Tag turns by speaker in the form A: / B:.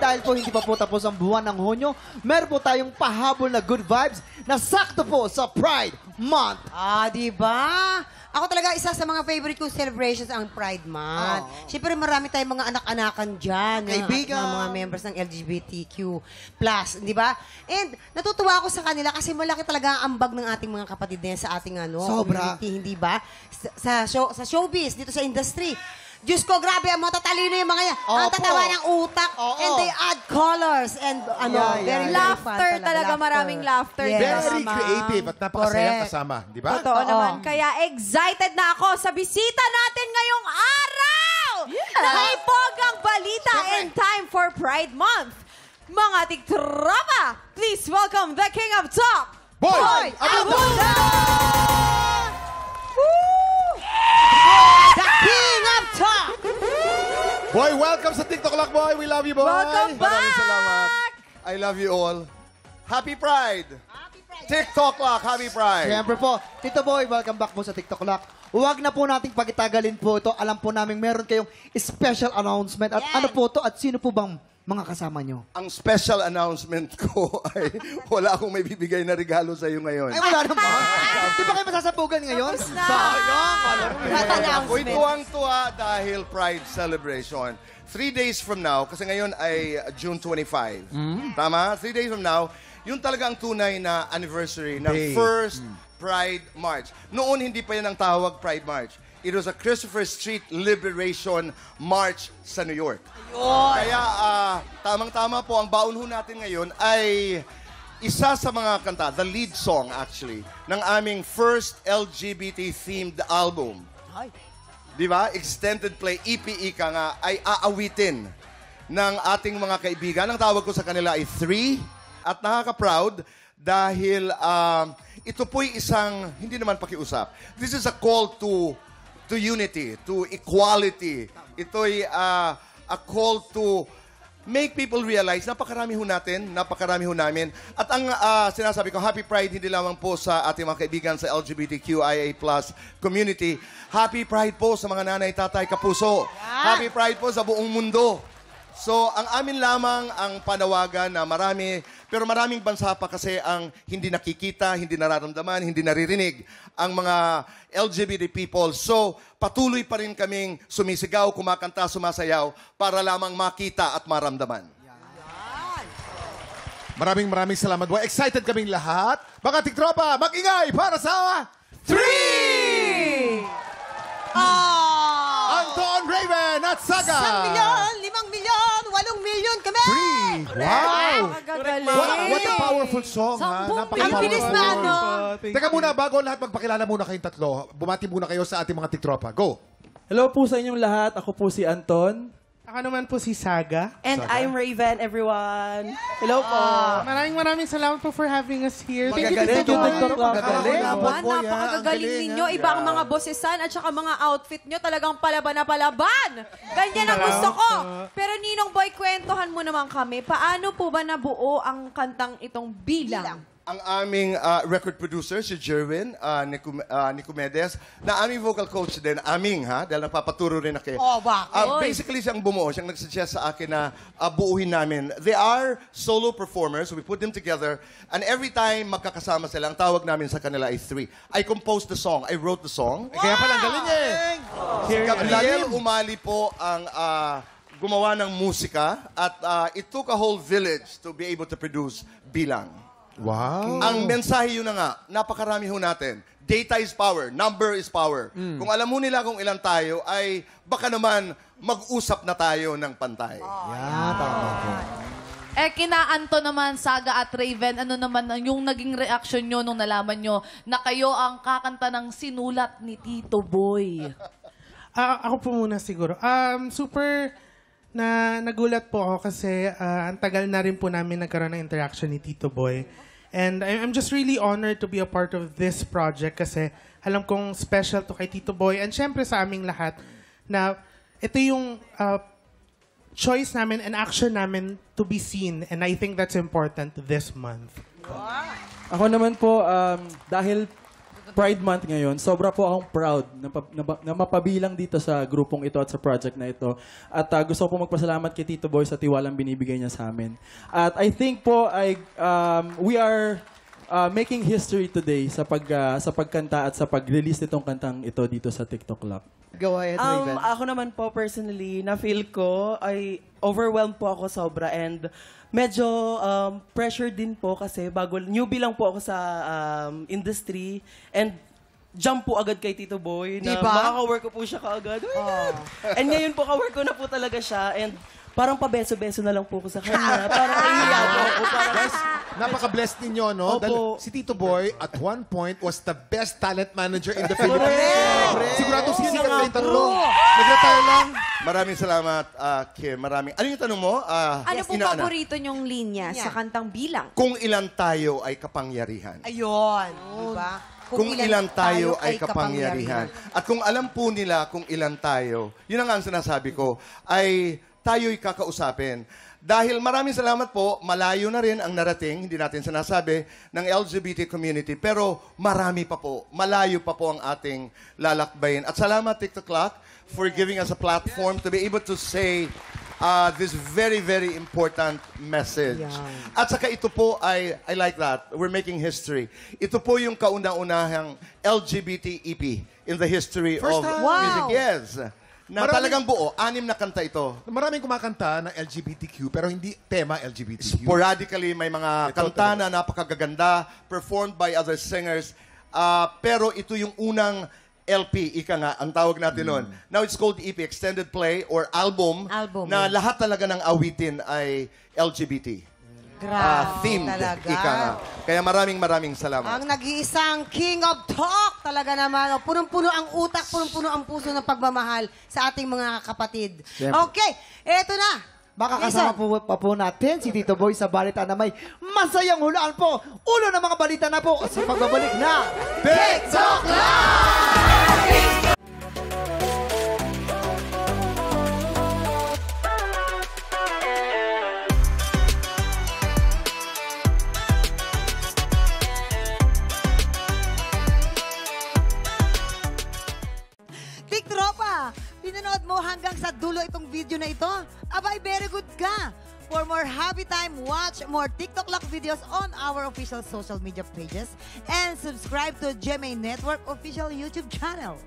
A: dahil po hindi pa po tapos ang buwan ng Hunyo, meron po tayong pahabol na good vibes na sakto po sa Pride Month.
B: Diba? Ako talaga, isa sa mga favorite kong celebrations ang Pride Month. Siyempre, marami tayong mga anak-anakan dyan.
A: Kaibigan.
B: Mga members ng LGBTQ+. Di ba? And natutuwa ako sa kanila kasi malaki talaga ang ambag ng ating mga kapatid na yan sa ating
A: Sobra.
B: community, hindi ba? Sa showbiz, dito sa industry. Diyos ko, grabe, ang matatalino yung mga yan. Ang tatawa ng utak. And they add colors. And very
C: Laughter
B: fun
C: talaga, maraming laughter.
B: Yes.
D: Very creative at napakasayang kasama, di ba?
C: Totoo naman. Kaya excited na ako sa bisita natin ngayong araw! Naipogang balita in time for Pride Month. Mga tiktropa, please welcome the King of Talk,
D: Boy
C: Abunda!
B: The King of Talk!
D: Boy, welcome sa TikTok Lock, boy. We love you, boy.
C: Welcome
E: Maraming
C: back!
E: salamat. I love you all. Happy Pride! TikTok Lock, Happy Pride!
A: Siyempre po, Tito Boy, welcome back po sa TikTok Lock. Huwag na po nating pagitagalin po ito. Alam po namin meron kayong special announcement. At ano po to at sino po bang mga kasama nyo?
E: Ang special announcement ko ay wala akong may bibigay na regalo sa iyo ngayon.
A: Ay, wala naman. Di ba kayo masasabugan ngayon?
E: Sayang! Alam mo
B: That
E: yun.
B: announcement.
E: Ako'y tuwang-tuwa dahil Pride Celebration. 3 days from now, kasi ngayon ay June 25. Tama? 3 days from now, yun talaga ang tunay na anniversary ng first Pride March. Noon, hindi pa yan ang tawag Pride March. It was a Christopher Street Liberation March sa New York. Kaya tamang-tama po, ang baon ho natin ngayon ay isa sa mga kanta, the lead song actually, ng aming first LGBT-themed album. Di ba? Extended play, EPE ka nga, ay aawitin ng ating mga kaibigan. Ang tawag ko sa kanila ay 3 at nakaka-proud dahil ito po'y isang, hindi naman pakiusap. This is a call to unity, to equality. Ito'y a call to make people realize, napakarami ho natin, napakarami ho namin. At ang sinasabi ko, Happy Pride hindi lamang po sa ating mga kaibigan sa LGBTQIA+ community. Happy Pride po sa mga nanay, tatay, kapuso. Happy Pride po sa buong mundo. So, ang amin lamang ang panawagan na marami, pero maraming bansa pa kasi ang hindi nakikita, hindi nararamdaman, hindi naririnig ang mga LGBT people. So, patuloy pa rin kaming sumisigaw, kumakanta, sumasayaw para lamang makita at maramdaman.
D: Maraming salamat, boy. Excited kaming lahat. Mga tiktropa, mag-ingay para sa 3! Anton, Raven at Saga!
B: 1 milyon, 5 milyon, 8 milyon kami!
D: 3! Wow!
C: Magagaling.
D: What a powerful song, ha?
B: Ang bilis na, no?
D: Teka muna, bago lahat magpakilala muna kayong tatlo, bumati muna kayo sa ating mga tiktropa. Go!
F: Hello po sa inyong lahat. Ako po si Anton.
G: Ako naman po si Saga.
F: And I'm Raven, everyone. Hello po.
G: Maraming salamat po for having us here.
A: Magagaling.
D: Magagaling.
C: Napakagagaling ninyo. Iba ang mga bossesan at saka mga outfit nyo. Talagang palaban na palaban. Ganyan ang gusto ko. Pero Ninong Boy, kwentuhan mo naman kami. Paano po ba nabuo ang kantang itong Bilang?
E: Ang aming record producer, si Jerwin Nicomedes, na aming vocal coach din, dahil napapaturo rin ako.
B: Bakit?
E: Basically, siyang bumuo, siyang nagsuggest sa akin na buuhin namin. They are solo performers, so we put them together, and every time magkakasama sila, ang tawag namin sa kanila ay 3. I composed the song, I wrote the song.
D: Kaya pala, ang galing eh!
E: Si Gabriel Umali po ang gumawa ng musika, at it took a whole village to be able to produce Bilang.
D: Wow!
E: Ang mensahe yun na nga, napakarami ho natin. Data is power, number is power. Kung alam mo nila kung ilan tayo, ay baka naman mag-usap na tayo ng pantay.
H: Kina Anton naman, Saga at Raven, ano naman yung naging reaction nyo nung nalaman nyo na kayo ang kakanta ng sinulat ni Tito Boy?
G: Ako po muna siguro. Super nagulat po ako kasi ang tagal na rin po namin nagkaroon ng interaction ni Tito Boy. And I'm just really honored to be a part of this project kasi alam kong special to kay Tito Boy and syempre sa aming lahat na ito yung choice namin and action namin to be seen, and I think that's important this month.
F: Ako naman po, dahil Pride Month ngayon, sobra po akong proud na mapabilang dito sa grupong ito at sa project na ito. At gusto ko po magpasalamat kay Tito Boy sa tiwalang binibigay niya sa amin. At I think po, we are making history today sa pagkanta at sa pag-release nitong kantang ito dito sa TikTok Lab.
A: Go ahead, Raven.
F: Ako naman po personally, na-feel ko ay overwhelmed po ako sobra and medyo pressure din po kasi newbie lang po ako sa industry and jump po agad kay Tito Boy na
B: Diba?
F: makaka-work ko po siya kaagad. And ngayon po ka-work ko na po talaga siya and parang pabeso-beso na lang po ko sa kanya. Parang ihiya po ako.
D: Guys, napaka-blessed ninyo, no?
F: Opo.
D: Dahil si Tito Boy, at one point, was the best talent manager in the Philippines. Sigurado sisikat na yung tatlo. Naglataya lang.
E: Maraming salamat, Kim. Ano yung tanong mo?
C: Ano pong
E: Inaana?
C: paborito niyong linya sa kantang Bilang?
E: Kung ilan tayo ay kapangyarihan.
B: Ayun. Diba?
E: Kung ilan tayo ay kapangyarihan. At kung alam po nila kung ilan tayo, yun ang sinasabi ko, ay tayo'y kakausapin. Dahil maraming salamat po, malayo na rin ang narating, hindi natin sinasabi, ng LGBT community. Pero marami pa po, malayo pa po ang ating lalakbayin. At salamat TikTok Clock for giving us a platform to be able to say this very, very important message. At saka ito po I like that. We're making history. Ito po yung kauna-unahang LGBT EP in the history
D: First
E: of
D: time.
E: music. Yes. Na
D: Maraming-
E: talagang buo, 6 na kanta ito.
D: Maraming kumakanta ng LGBTQ, pero hindi tema LGBTQ.
E: Sporadically, may mga kanta na napakagaganda, performed by other singers. Pero ito yung unang LP, ika nga, ang tawag natin nun. Now it's called EP, Extended Play or Album, na lahat talaga ng awitin ay LGBT.
B: Grabe
E: Themed,
B: talaga.
E: ika nga. Kaya maraming salamat.
B: Ang nag-iisang King of Talk talaga naman. Punong-puno ang utak, punong-puno ang puso ng pagmamahal sa ating mga kapatid.
A: Siyempre.
B: Okay, eto na.
A: Makakasama pa po natin si Tito Boy sa balita na may masayang hulaan po. Ulo ng mga balita na po sa pagbabalik na TikTok Live!
B: Tiktropa, pinanood mo hanggang sa dulo itong video na ito? Abay, very good ka! For more happy time, watch more TikTok Lock videos on our official social media pages and subscribe to GMA Network official YouTube channel.